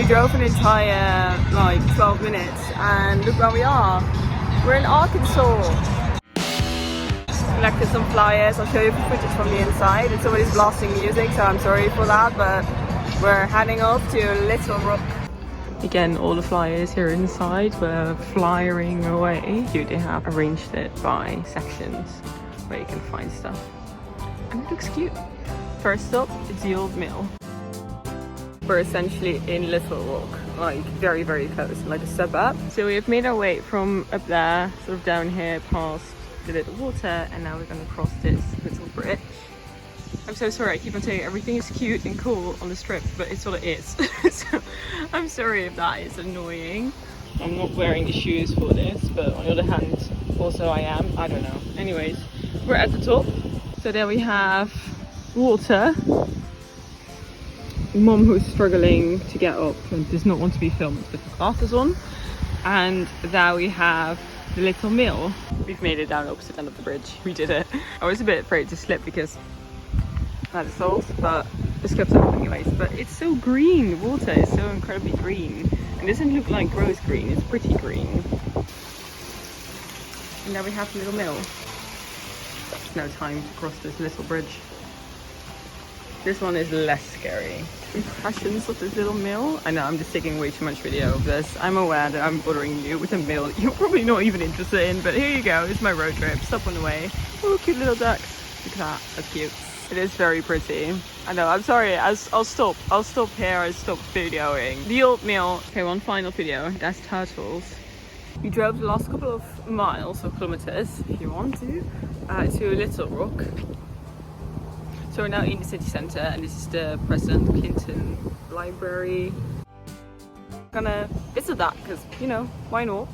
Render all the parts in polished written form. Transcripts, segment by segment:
drove an entire like 12 minutes and look where we are. We're in Arkansas. Collected some flyers. I'll show you footage from the inside. It's always blasting music, so I'm sorry for that, but we're heading off to Little Rock. Again, all the flyers here inside were flyering away. Here they have arranged it by sections where you can find stuff. And it looks cute. First stop, it's the old mill. We're essentially in Little Rock, like very, very close, like a suburb. So we have made our way from up there, sort of down here past the little water, and now we're going to cross this little bridge. I'm so sorry, I keep on saying everything is cute and cool on the strip, but it's what it is. So I'm sorry if that is annoying. I'm not wearing the shoes for this, but on the other hand, also I am. I don't know. Anyways, we're at the top. So there we have water. Mom who's struggling to get up and does not want to be filmed with the glasses on. And there we have the little mill. We've made it down opposite end of the bridge. We did it. I was a bit afraid to slip because I had a salt, but just kept up anyways. But it's so green. The water is so incredibly green. And it doesn't look like gross green, it's pretty green. And now we have the little mill. There's no time to cross this little bridge. This one is less scary. Impressions of this little mill. I know I'm just taking way too much video of this. I'm aware that I'm bothering you with a mill you're probably not even interested in, but here you go. It's my road trip. Stop on the way. Oh, cute little ducks. Look at that. That's cute. It is very pretty. I know, I'm sorry, I'll stop here, I'll stop videoing. The old mill. Okay, one final video, that's turtles. We drove the last couple of miles or kilometers, if you want to Little Rock. So we're now in the city center, and this is the President Clinton Library. Gonna visit that, because, you know, why not?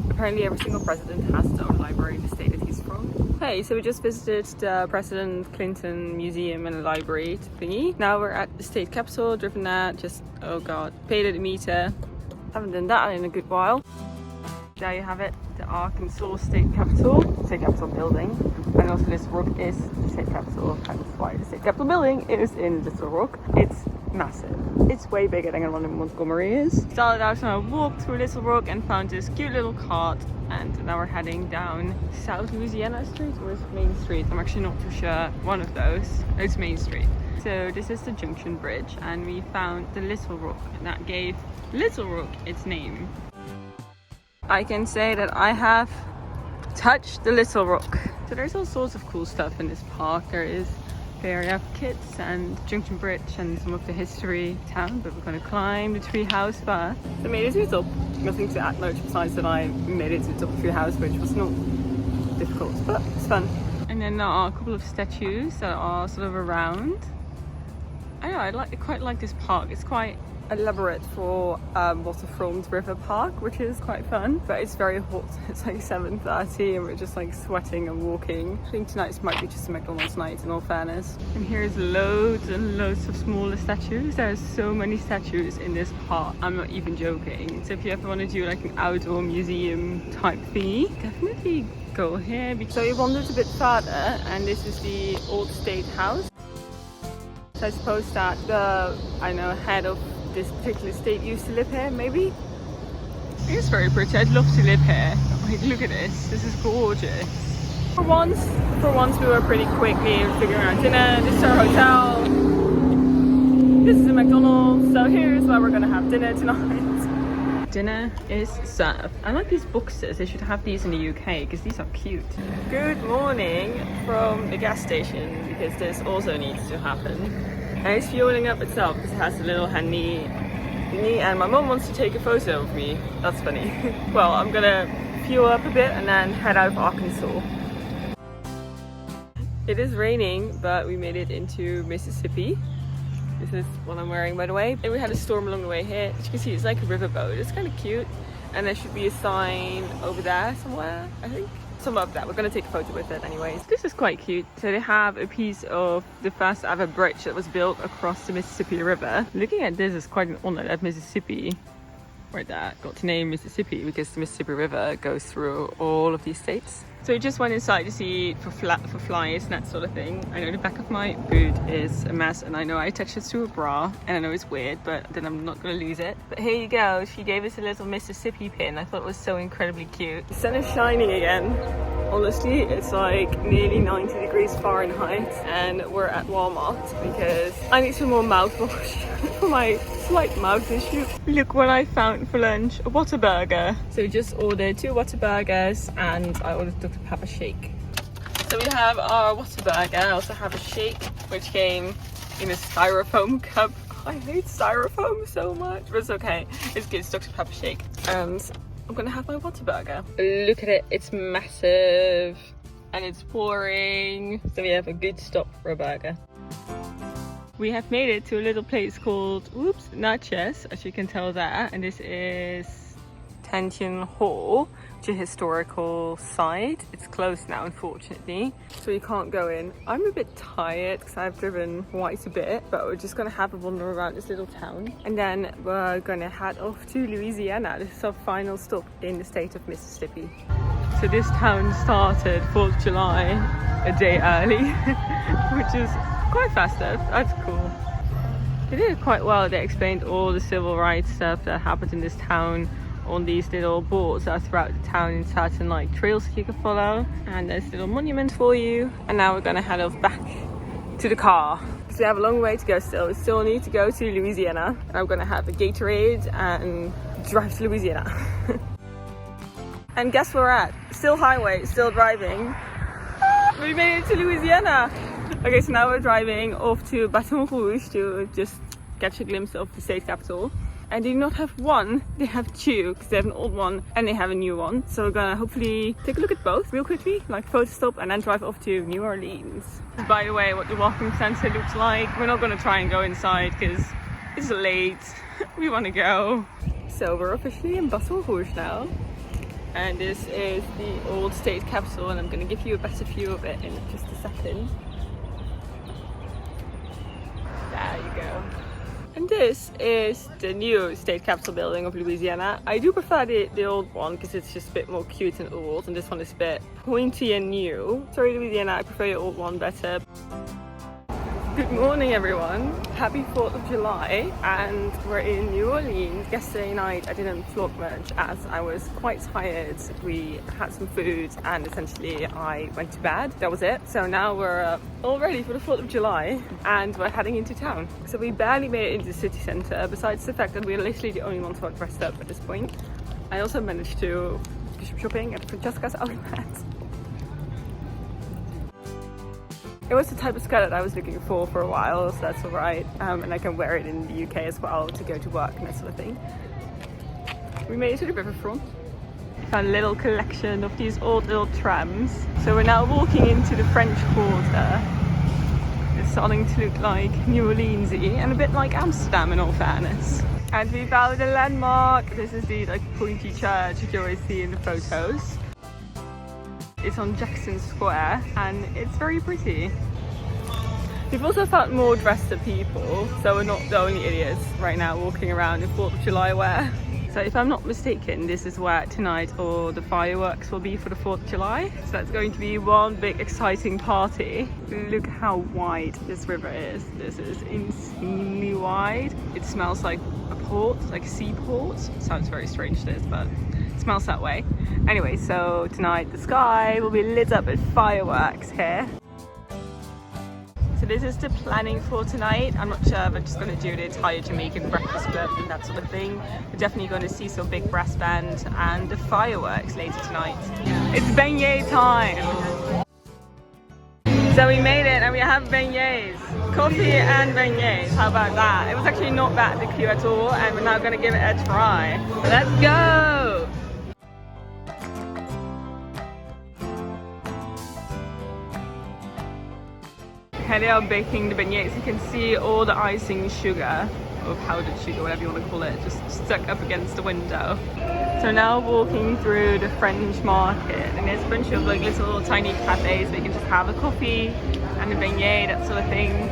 Apparently every single president has his own library in the state that he's from. Hey, so we just visited the President Clinton Museum and Library thingy. Now we're at the state capitol, driven that, just, oh god, paid at the meter. Haven't done that in a good while. There you have it, the Arkansas State Capitol building. And also this rock is the state capitol, and that's why the state capitol building is in Little Rock. It's massive. It's way bigger than the one in Montgomery is. Started out on a walk through Little Rock and found this cute little cart, and now we're heading down South Louisiana Street, or is it Main Street? I'm actually not too sure. One of those. It's Main Street. So this is the Junction Bridge, and we found the Little Rock, and that gave Little Rock its name. I can say that I have touched the Little Rock. So there's all sorts of cool stuff in this park. There is the area for kids and Junction Bridge and some of the history of town, but we're going to climb the tree house first. So I made it to the top. Nothing to add much besides that I made it to the top of the tree house, which was not difficult, but it's fun. And then there are a couple of statues that are sort of around. I know, I quite like this park. It's quite elaborate for waterfront river park, which is quite fun, but it's very hot. It's like 7:30 and we're just like sweating and walking. I think tonight might be just a McDonald's night, in all fairness. And here's loads and loads of smaller statues. There's so many statues in this park, I'm not even joking. So if you ever want to do like an outdoor museum type thingy, definitely go here. So we wandered a bit further, and this is the old state house. So I suppose that the head of this particular state used to live here, maybe? It's very pretty. I'd love to live here. Like, look at this. This is gorgeous. For once we were pretty quickly figuring out dinner. This is our hotel. This is a McDonald's. So here's where we're gonna have dinner tonight. Dinner is served. I like these boxes. They should have these in the UK because these are cute. Good morning from the gas station, because this also needs to happen. And it's fueling up itself because it has a little handy thingy, and my mom wants to take a photo of me. That's funny. Well, I'm gonna fuel up a bit and then head out of Arkansas. It is raining, but we made it into Mississippi. This is what I'm wearing, by the way. And we had a storm along the way here. As you can see, it's like a riverboat. It's kind of cute. And there should be a sign over there somewhere, I think. Somewhere up there. We're going to take a photo with it anyways. This is quite cute. So they have a piece of the first ever bridge that was built across the Mississippi River. Looking at this is quite an honor that Mississippi right there. Got to name Mississippi because the Mississippi River goes through all of these states. So we just went inside to see for flies and that sort of thing. I know the back of my boot is a mess, and I know I attached it to a bra, and I know it's weird, but then I'm not gonna lose it. But here you go. She gave us a little Mississippi pin. I thought it was so incredibly cute. The sun is shining again. Honestly, it's like nearly 90 degrees Fahrenheit, and we're at Walmart because I need some more mouthwash for my slight mouth issue. Look what I found for lunch, a Whataburger. So we just ordered 2 Whataburgers, and I ordered Dr. Pepper shake. So we have our Whataburger. I also have a shake, which came in a styrofoam cup. I hate styrofoam so much, but it's okay. It's good, it's Dr. Pepper shake. And I'm gonna have my Whataburger. Look at it, it's massive and it's pouring. So we have a good stop for a burger. We have made it to a little place called, Natchez, as you can tell there. And this is Tension Hall, which is a historical site. It's closed now, unfortunately, so you can't go in. I'm a bit tired because I've driven quite a bit, but we're just gonna have a wander around this little town, and then we're gonna head off to Louisiana. This is our final stop in the state of Mississippi. So this town started 4th of July a day early, which is quite festive. That's cool. They did it quite well. They explained all the civil rights stuff that happened in this town on these little boards that are throughout the town in certain like trails that you can follow, and there's a little monument for you. And now we're gonna head off back to the car because we have a long way to go still. We still need to go to Louisiana, and I'm gonna have a Gatorade and drive to Louisiana. And guess where we're at? Still highway, still driving. We made it to Louisiana. Okay, so now we're driving off to Baton Rouge to just catch a glimpse of the state capital. And they do not have one, they have 2, because they have an old one and they have a new one. So we're gonna hopefully take a look at both real quickly, like photo stop, and then drive off to New Orleans. By the way, what the welcome center looks like. We're not gonna try and go inside because it's late. We wanna go. So we're officially in Baton Rouge now. And this is the old state capital, and I'm gonna give you a better view of it in just a second. There you go. And this is the new state capitol building of Louisiana. I do prefer the old one because it's just a bit more cute and old, and this one is a bit pointy and new. Sorry Louisiana, I prefer your old one better. Good morning everyone, happy 4th of July, and we're in New Orleans. Yesterday night I didn't vlog much as I was quite tired. We had some food and essentially I went to bed, that was it. So now we're all ready for the 4th of July and we're heading into town. So we barely made it into the city centre, besides the fact that we're literally the only ones who are dressed up at this point. I also managed to do some shopping at Francesca's outlet. It was the type of skirt that I was looking for a while, so that's alright. And I can wear it in the UK as well to go to work and that sort of thing. We made it to the riverfront. Found a little collection of these old little trams. So we're now walking into the French Quarter. It's starting to look like New Orleans-y and a bit like Amsterdam in all fairness. And we found a landmark. This is the like pointy church that you always see in the photos. It's on Jackson Square and it's very pretty. We've also found more dressed up people, so we're not the only idiots right now walking around in 4th of July wear. So if I'm not mistaken, this is where tonight all the fireworks will be for the 4th of July. So that's going to be one big exciting party. Look how wide this river is. This is insanely wide. It smells like a port, like a seaport. Sounds very strange this, but it smells that way. Anyway, so tonight the sky will be lit up with fireworks here. So this is the planning for tonight. I'm not sure if I'm just going to do the entire Jamaican breakfast club and that sort of thing. We're definitely going to see some big brass band and the fireworks later tonight. It's beignet time! So we made it and we have beignets. Coffee and beignets, how about that? It was actually not bad, the queue at all, and we're now going to give it a try. Let's go! Okay, they are baking the beignets. You can see all the icing sugar, or powdered sugar, whatever you want to call it, just stuck up against the window. So now walking through the French market, and there's a bunch of like little tiny cafes where you can just have a coffee and a beignet, that sort of thing.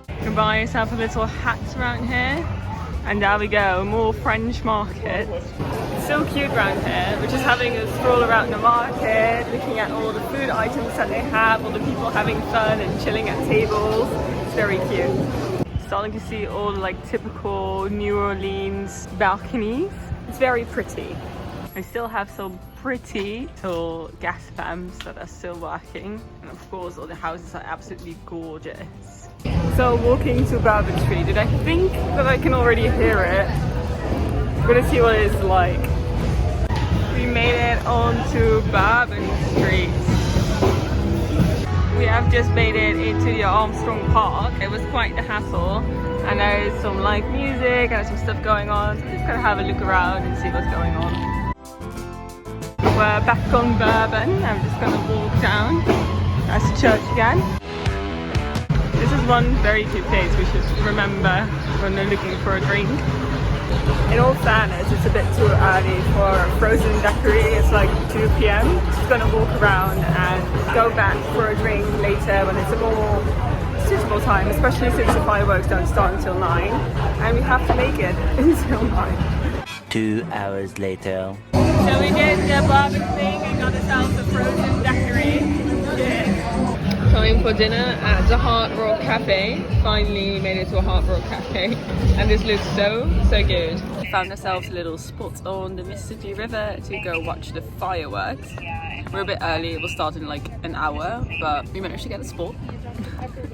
You can buy yourself a little hat around here. And there we go, more French market. It's so cute around here. We're just having a stroll around the market, looking at all the food items that they have, all the people having fun and chilling at tables. It's very cute. Starting to see all the like typical New Orleans balconies. It's very pretty. I still have some pretty little gas lamps that are still working. And of course all the houses are absolutely gorgeous. So walking to Bourbon Street, and I think that I can already hear it. I'm gonna see what it's like. We made it onto Bourbon Street. We have just made it into the Armstrong Park. It was quite the hassle. And there's some live music and some stuff going on. So I'm just gonna have a look around and see what's going on. We're back on Bourbon. I'm just gonna walk down. That's the church again. This is one very cute place we should remember when they're looking for a drink. In all fairness, it's a bit too early for a frozen daiquiri. It's like 2 p.m. Just gonna walk around and go back for a drink later when it's a more suitable time, especially since the fireworks don't start until 9 and we have to make it until 9. 2 hours later. So we did the barbecue thing and got ourselves a frozen daiquiri. Time for dinner at the Hard Rock Cafe. Finally we made it to a Hard Rock Cafe and this looks so good. We found ourselves a little spot on the Mississippi River to go watch the fireworks. We're a bit early, it will start in like an hour, but we managed to get a spot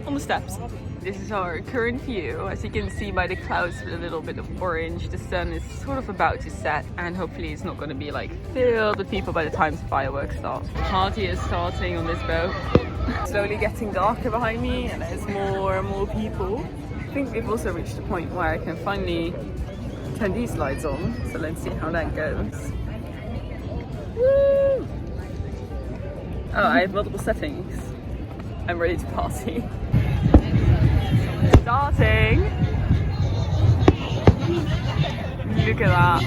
on the steps. This is our current view. As you can see by the clouds with a little bit of orange, the sun is sort of about to set and hopefully it's not going to be like filled with people by the time the fireworks start. The party is starting on this boat. Slowly getting darker behind me and there's more and more people. I think we've also reached a point where I can finally turn these lights on, so let's see how that goes. Woo! Oh, I have multiple settings. I'm ready to party. Starting! Look at that.